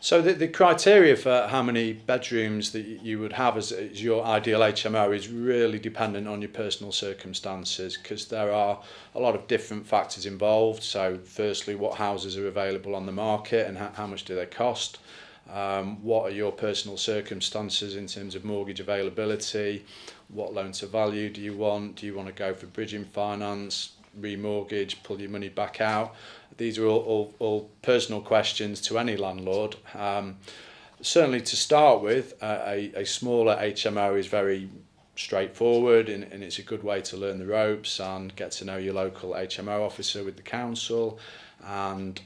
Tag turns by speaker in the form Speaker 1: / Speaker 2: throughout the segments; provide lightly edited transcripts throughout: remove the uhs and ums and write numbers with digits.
Speaker 1: So the criteria for how many bedrooms that you would have as your ideal HMO is really dependent on your personal circumstances, because there are a lot of different factors involved. So firstly, what houses are available on the market and how much do they cost? What are your personal circumstances in terms of mortgage availability? What loan to value do you want? Do you want to go for bridging finance, remortgage, pull your money back out? These are all personal questions to any landlord. Certainly to start with, a smaller HMO is very straightforward, and it's a good way to learn the ropes and get to know your local HMO officer with the council, and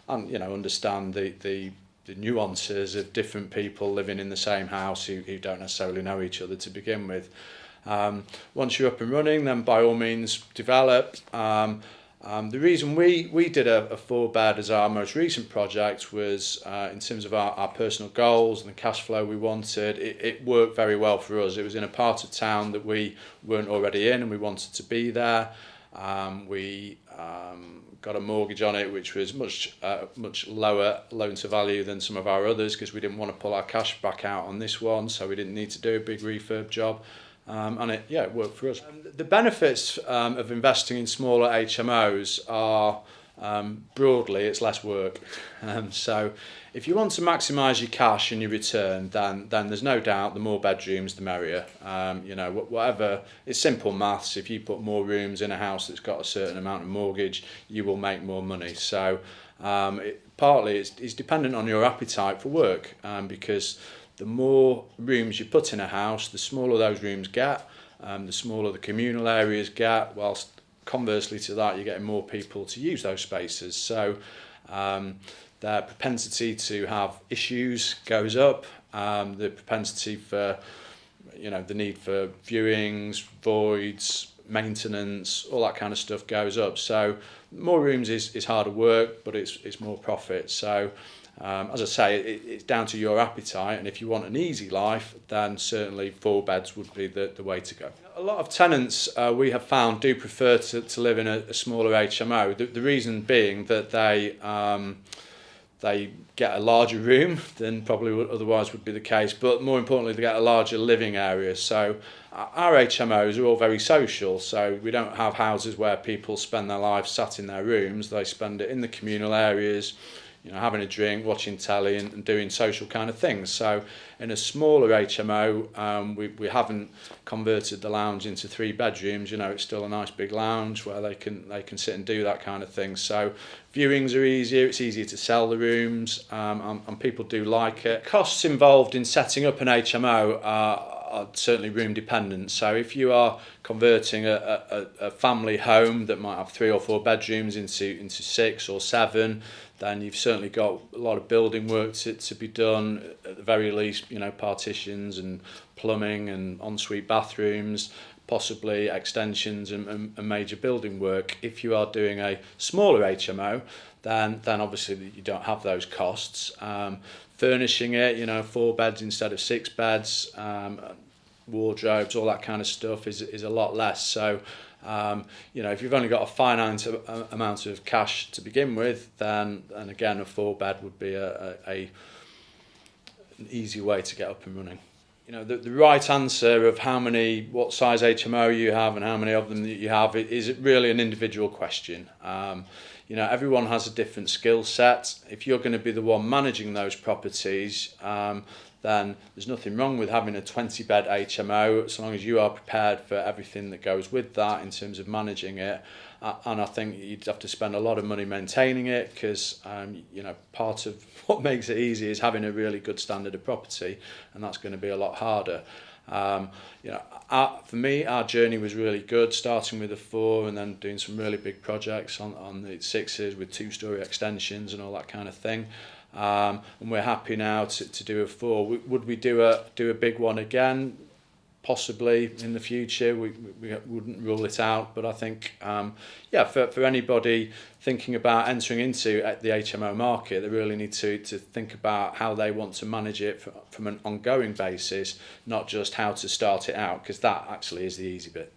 Speaker 1: understand the nuances of different people living in the same house who don't necessarily know each other to begin with. Once you're up and running, then by all means develop. The reason we did a 4-bed as our most recent project was in terms of our personal goals and the cash flow we wanted. It worked very well for us. It was in a part of town that we weren't already in, and we wanted to be there. We got a mortgage on it which was much lower loan to value than some of our others, because we didn't want to pull our cash back out on this one, so we didn't need to do a big refurb job. And it worked for us. The benefits of investing in smaller HMOs are, broadly, it's less work. So if you want to maximise your cash and your return, then there's no doubt the more bedrooms, the merrier. Whatever, it's simple maths. If you put more rooms in a house that's got a certain amount of mortgage, you will make more money. So partly it's dependent on your appetite for work, because the more rooms you put in a house, the smaller those rooms get, the smaller the communal areas get, whilst conversely to that, you're getting more people to use those spaces. So their propensity to have issues goes up, the propensity for, the need for viewings, voids, maintenance, all that kind of stuff goes up. So more rooms is harder work, but it's more profit. So as I say, it's down to your appetite, and if you want an easy life, then certainly 4 beds would be the way to go. A lot of tenants we have found do prefer to live in a smaller HMO. The reason being that they get a larger room than probably otherwise would be the case, but more importantly, they get a larger living area. So our HMOs are all very social, so we don't have houses where people spend their lives sat in their rooms. They spend it in the communal areas, having a drink, watching telly, and doing social kind of things. So in a smaller HMO, we haven't converted the lounge into 3 bedrooms. It's still a nice big lounge where they can sit and do that kind of thing. So viewings are easier. It's easier to sell the rooms, and people do like it. Costs involved in setting up an HMO are certainly room dependent. So if you are converting a family home that might have 3 or 4 bedrooms into 6 or 7, then you've certainly got a lot of building work to be done. At the very least, partitions and plumbing and ensuite bathrooms, possibly extensions and major building work. If you are doing a smaller HMO, then obviously you don't have those costs. Furnishing it, 4 beds instead of 6 beds, wardrobes, all that kind of stuff is a lot less. So if you've only got a finite amount of cash to begin with, then again a 4-bed would be an easy way to get up and running. The right answer of what size HMO you have and how many of them that you have is really an individual question. Everyone has a different skill set. If you're going to be the one managing those properties, then there's nothing wrong with having a 20-bed HMO, as long as you are prepared for everything that goes with that in terms of managing it. And I think you'd have to spend a lot of money maintaining it, because part of what makes it easy is having a really good standard of property, and that's going to be a lot harder. For me, our journey was really good, starting with a 4 and then doing some really big projects on the 6s with 2-storey extensions and all that kind of thing. And we're happy now to do a 4. Would we do a big one again? Possibly in the future. We wouldn't rule it out, but I think for anybody thinking about entering into the HMO market, they really need to think about how they want to manage it from an ongoing basis, not just how to start it out, because that actually is the easy bit.